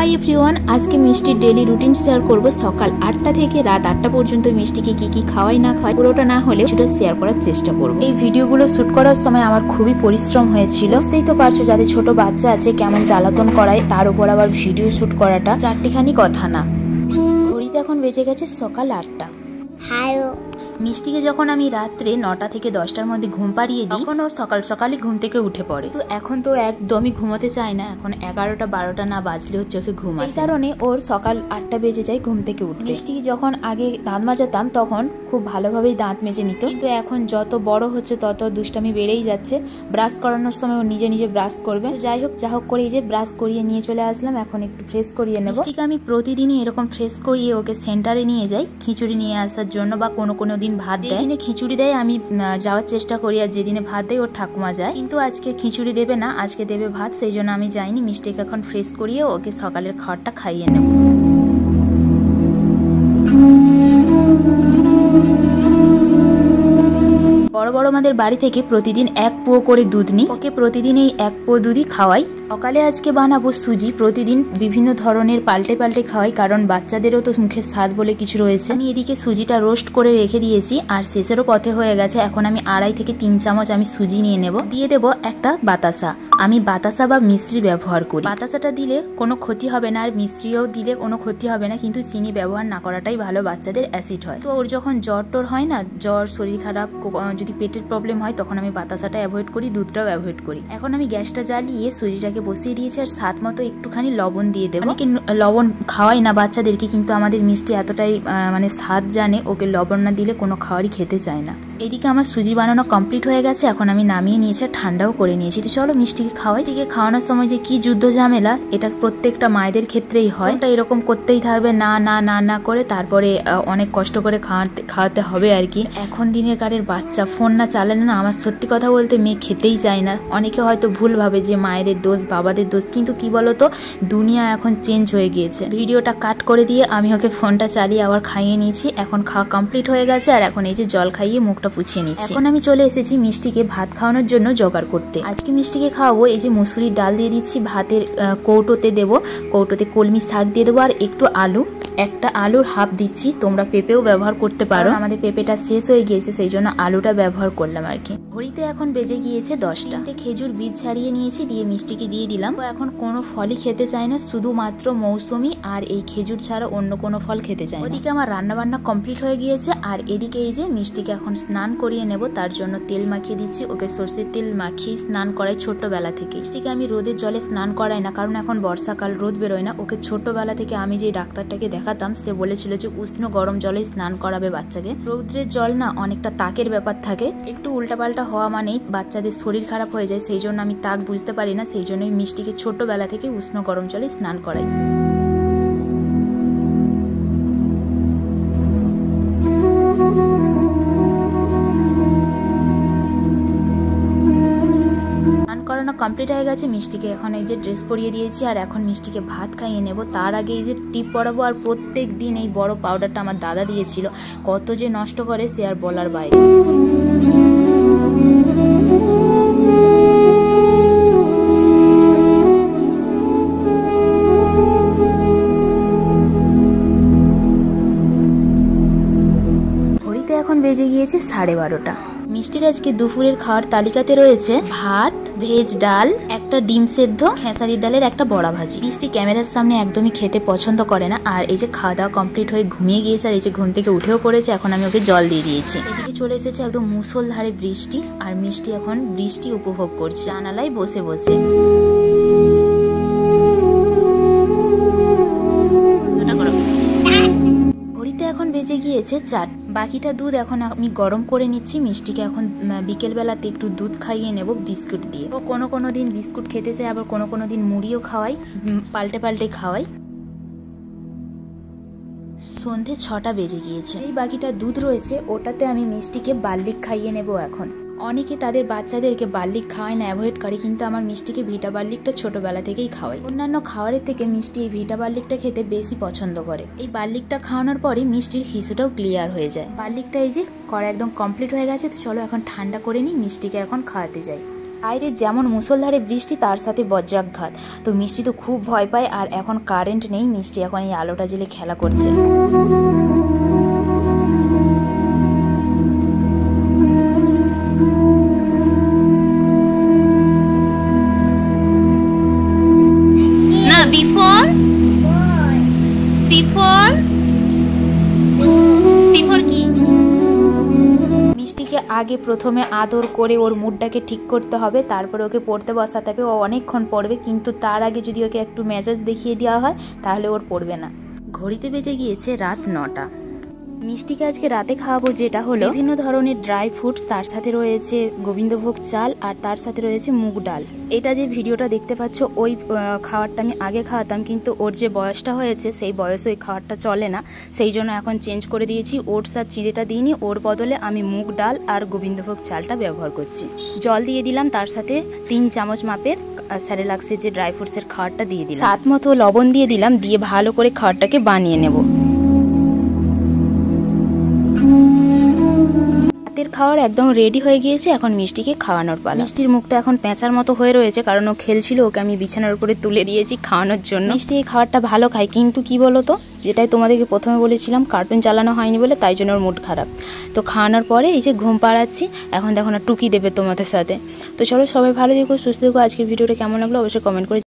Hi everyone, আজকে মিষ্টির daily routine share করব। সকাল 8টা থেকে রাত 8টা পর্যন্ত মিষ্টিকে কি কি খাওয়াই না খাওয়াই পুরোটা না হলে সেটা শেয়ার করার চেষ্টা করব। এই ভিডিওগুলো শুট করার সময় আমার খুবই পরিশ্রম হয়েছিল, বুঝতেই তো পারছো যাদের ছোট বাচ্চা আছে কেমন জ্বালাতন করায়, তার উপর আবার ভিডিও শুট করাটা চারটিখানি কথা না। ঘড়িতে এখন বেজে গেছে সকাল 8টা। মিষ্টিকে যখন আমি রাত্রে 9টা থেকে 10টার মধ্যে ঘুম পাড়িয়ে দিই, তখন ও সকাল সকালই ঘুম থেকে উঠে পড়ে। তো এখন তো একদমই ঘুমাতে চায় না, এখন 11টা 12টা না বাজলেও চোখে ঘুম আসে। এই কারণে ওর সকাল 8টা বেজে যায় ঘুম থেকে উঠতে। মিষ্টি যখন আগে দাঁত মাজাতাম তখন খুব ভালোভাবেই দাঁত মেজে নিত, কিন্তু এখন যত বড় হচ্ছে তত দুষ্টামি বেড়েই যাচ্ছে। ব্রাশ করানোর সময় ও নিজে নিজে ব্রাশ করবে। যাই হোক যা হোক করে এই যে ব্রাশ করিয়ে নিয়ে চলে আসলাম, এখন একটু ফ্রেশ করিয়ে নেব। মিষ্টিকে আমি প্রতিদিনই এরকম ফ্রেশ করিয়ে ওকে সেন্টারে নিয়ে যাই খিচুড়ি নিয়ে আসার জন্য, বা কোনো দিন ভাত দেয়। যেদিনে খিচুড়ি দেয় আমি যাওয়ার চেষ্টা করি, আর যেদিনে ভাত দেয় ওর ঠাকুমা যায়। কিন্তু আজকে খিচুড়ি দেবে না, আজকে দেবে ভাত, সেই জন্য আমি যাইনি। মিষ্টিকে এখন ফ্রেশ করিয়ে ওকে সকালের খাবারটা খাইয়ে নেব। বড় বড় আমাদের বাড়ি থেকে প্রতিদিন 1 পোয়া করে দুধ নিই, ওকে প্রতিদিন এই 1 পোয়া দুধই খাওয়াই। সকালে আজকে বানাবো সুজি। প্রতিদিন বিভিন্ন ধরনের পাল্টে পাল্টে খাওয়াই, কারণ বাচ্চাদেরও তো মুখের স্বাদ বলে কিছু রয়েছে। আমি এদিকে সুজিটা রোস্ট করে রেখে দিয়েছি, আর শেষেরও পথে হয়ে গেছে। এখন আমি 2.5 থেকে 3 চামচ আমি সুজি নিয়ে নেব, দিয়ে দেবো একটা বাতাসা। আমি বাতাসা বা মিশ্রি ব্যবহার করি। বাতাসাটা দিলে কোনো ক্ষতি হবে না, আর মিশ্রিও দিলে কোনো ক্ষতি হবে না, কিন্তু চিনি ব্যবহার না করাটাই ভালো, বাচ্চাদের অ্যাসিড হয়। তো ওর যখন জ্বর টর হয় না, জ্বর শরীর খারাপ, যদি পেটের প্রবলেম হয়, তখন আমি বাতাসাটা অ্যাভয়েড করি, দুধটাও অ্যাভয়েড করি। এখন আমি গ্যাসটা জ্বালিয়ে সুজিটাকে বসিয়ে দিয়েছি, আর স্বাদ মতো একটুখানি লবণ দিয়ে দেবো। অনেকে লবণ খাওয়াই না বাচ্চাদেরকে, কিন্তু আমাদের মিষ্টি এতটাই মানে স্বাদ জানে, ওকে লবণ না দিলে কোনো খাবারই খেতে চায় না। এদিকে আমার সুজি বানানো কমপ্লিট হয়ে গেছে, এখন আমি নামিয়ে নিয়েছি, ঠান্ডাও করে নিয়েছি। তো চলো মিষ্টিকে খাওয়াই। মিষ্টিকে খাওয়ানোর সময় যে কি যুদ্ধ ঝামেলা, এটা প্রত্যেকটা মায়েদের ক্ষেত্রেই হয়। এটা এরকম করতেই থাকবে না না না না করে, তারপরে অনেক কষ্ট করে খাওয়াতে হবে আর কি। এখন দিনের কারের বাচ্চা ফোন না চালালে না, আমার সত্যি কথা বলতে মেয়ে খেতেই চায় না। অনেকে হয়তো ভুল ভাবে যে মায়েদের দোষ, বাবাদের দোষ, কিন্তু কি বলতো, দুনিয়া এখন চেঞ্জ হয়ে গিয়েছে। ভিডিওটা কাট করে দিয়ে আমি ওকে ফোনটা চালিয়ে আবার খাইয়ে নিয়েছি। এখন খাওয়া কমপ্লিট হয়ে গেছে, আর এখন এই যে জল খাইয়ে মুখটা পুছিয়ে নিচ্ছি। এখন আমি চলে এসেছি মিষ্টিকে ভাত খাওয়ানোর জন্য জোগাড় করতে। আজকে মিষ্টিকে খাওয়াবো। এই যে মুসুরির ডাল দিয়ে দিচ্ছি, ভাতের কৌটোতে দেবো, কৌটোতে কলমি শাক দিয়ে দেবো, আর একটু আলু, একটা আলুর হাফ দিচ্ছি। তোমরা পেঁপেও ব্যবহার করতে পারো, আমাদের পেঁপেটা শেষ হয়ে গিয়েছে সেই জন্য আলুটা ব্যবহার করলাম আর কি। ঘড়িতে এখন বেজে গিয়েছে 10টা। খেজুর বীজ ছাড়িয়ে নিয়েছি, দিয়ে মিষ্টিকে দিয়ে দিলাম। তো এখন কোনো ফলই খেতে চায় না, শুধুমাত্র মৌসুমি আর এই খেজুর ছাড়া অন্য কোনো ফল খেতে চায় না। ওদিকে আমার রান্না বান্না কমপ্লিট হয়ে গিয়েছে, আর এদিকে এই যে মিষ্টিকে এখন স্নান করিয়ে নেব, তার জন্য তেল মাখিয়ে দিচ্ছি। ওকে সর্ষের তেল মাখিয়ে স্নান করাই ছোট্টবেলা থেকে। মিষ্টিকে আমি রোদের জলে স্নান করাই না, কারণ এখন বর্ষাকাল, রোদ বেরোয় না। ওকে ছোট্টবেলা থেকে আমি যে ডাক্তারটাকে দেখাতাম, সে বলেছিল যে উষ্ণ গরম জলে স্নান করাবে বাচ্চাকে। রৌদ্রের জল না অনেকটা তাকের ব্যাপার থাকে, একটু উল্টাপাল্টা হওয়া মানেই বাচ্চাদের শরীর খারাপ হয়ে যায়। সেই জন্য আমি তাক বুঝতে পারি না, সেই জন্যই মিষ্টিকে ছোট্টবেলা থেকে উষ্ণ গরম জলে স্নান করাই। কমপ্লিট হয়ে গেছে। মিষ্টিকে এখন এই যে ড্রেস পরিয়ে দিয়েছি, আর এখন মিষ্টিকে ভাত খাইয়ে নেব। তার আগে এই যে টিপ পরাবো, আর প্রত্যেক দিন এই বড় পাউডারটা আমার দাদা দিয়েছিল, কত যে নষ্ট করে সে আর বলার বাইরে। ঘড়িতে এখন বেজে গিয়েছে 12:30। মিষ্টির আজকে দুপুরের খাওয়ার তালিকাতে রয়েছে ভাত, ভেজ ডাল, একটা ডিম সেদ্ধ, খেসারির ডালের একটা বড়া ভাজি। মিষ্টি ক্যামেরার সামনে একদমই খেতে পছন্দ করে না, আর এই যে খাওয়া দাওয়া কমপ্লিট হয়ে ঘুমিয়ে গিয়েছে, আর এই যে ঘুম থেকে উঠেও পড়েছে। এখন আমি ওকে জল দিয়ে দিয়েছি। এদিকে চলে এসেছে একদম মুষলধারে বৃষ্টি, আর মিষ্টি এখন বৃষ্টি উপভোগ করছে জানালায় বসে বসে। এখন বেজে গিয়েছে 4। বাকিটা দুধ এখন আমি গরম করে নিচ্ছি। মিষ্টিকে এখন বিকেলবেলাতে একটু দুধ খাইয়ে নেব বিস্কুট দিয়ে। ও কোনো দিন বিস্কুট খেতে চায়, আবার কোনো দিন মুড়িও খাওয়াই, পাল্টে পাল্টে খাওয়াই। সন্ধে 6টা বেজে গিয়েছে। এই বাকিটা দুধ রয়েছে, ওটাতে আমি মিষ্টিকে বার্লিক খাইয়ে নেব এখন। অনেকে তাদের বাচ্চাদেরকে বার্লিক খাওয়ায় না, অ্যাভয়েড করে, কিন্তু আমার মিষ্টিকে ভিটা বার্লিকটা ছোটবেলা থেকেই খাওয়াই। অন্যান্য খাবারের থেকে মিষ্টি এই ভিটা বার্লিকটা খেতে বেশি পছন্দ করে। এই বার্লিকটা খাওয়ানোর পরে মিষ্টির হিসুটাও ক্লিয়ার হয়ে যায়। বার্লিকটা এই যে করা একদম কমপ্লিট হয়ে গেছে। তো চলো এখন ঠান্ডা করে নিই, মিষ্টিকে এখন খাওয়াতে যাই। বাইরে যেমন মুষলধারে বৃষ্টি তার সাথে বজ্রাঘাত। তো মিষ্টি তো খুব ভয় পায়, আর এখন কারেন্ট নেই, মিষ্টি এখন এই আলোটা জ্বেলে খেলা করছে। না বিফোর সিফোর সিফোর কি? মিষ্টিকে আগে প্রথমে আদর করে ওর মুডটাকে ঠিক করতে হবে, তারপরে ওকে পড়তে বসাতে হবে। ও অনেকক্ষণ পড়বে, কিন্তু তার আগে যদি ওকে একটু মেজাজ দেখিয়ে দেওয়া হয় তাহলে ওর পড়বে না। ঘড়িতে বেজে গিয়েছে রাত 9টা। মিষ্টিকে আজকে রাতে খাওয়াবো যেটা হলো বিভিন্ন ধরনের ড্রাই ফ্রুটস, তার সাথে রয়েছে গোবিন্দভোগ চাল, আর তার সাথে রয়েছে মুগ ডাল। এটা যে ভিডিওটা দেখতে পাচ্ছ ওই খাবারটা আমি আগে খাওয়াতাম, কিন্তু ওর যে বয়সটা হয়েছে সেই বয়সে ওই খাবারটা চলে না, সেই জন্য এখন চেঞ্জ করে দিয়েছি। ওটস আর চিড়েটা দিইনি, ওর বদলে আমি মুগ ডাল আর গোবিন্দভোগ চালটা ব্যবহার করছি। জল দিয়ে দিলাম, তার সাথে 3 চামচ মাপের স্যারেলাক্সের যে ড্রাই ফ্রুটসের খাবারটা দিয়ে দিলাম, স্বাদ মতো লবণ দিয়ে দিলাম, দিয়ে ভালো করে খাবারটাকে বানিয়ে নেব। রাতের খাবার একদম রেডি হয়ে গিয়েছে, এখন মিষ্টিকে খাওয়ানোর পালা। মিষ্টির মুখটা এখন পেঁচার মতো হয়ে রয়েছে, কারণ ও খেলছিল, ওকে আমি বিছানার উপরে তুলে দিয়েছি খাওয়ানোর জন্য। মিষ্টি এই খাবারটা ভালো খায়, কিন্তু কি বলতো, যেটাই তোমাদেরকে প্রথমে বলেছিলাম কার্টুন চালানো হয়নি বলে, তাই জন্য ওর মুড খারাপ। তো খাওয়ানোর পরে এই যে ঘুম পাড়াচ্ছি, এখন দেখো না টুকি দেবে তোমাদের সাথে। তো চলো সবাই ভালো থেকো, সুস্থ থেকো। আজকের ভিডিওটা কেমন লাগলো অবশ্যই কমেন্ট করে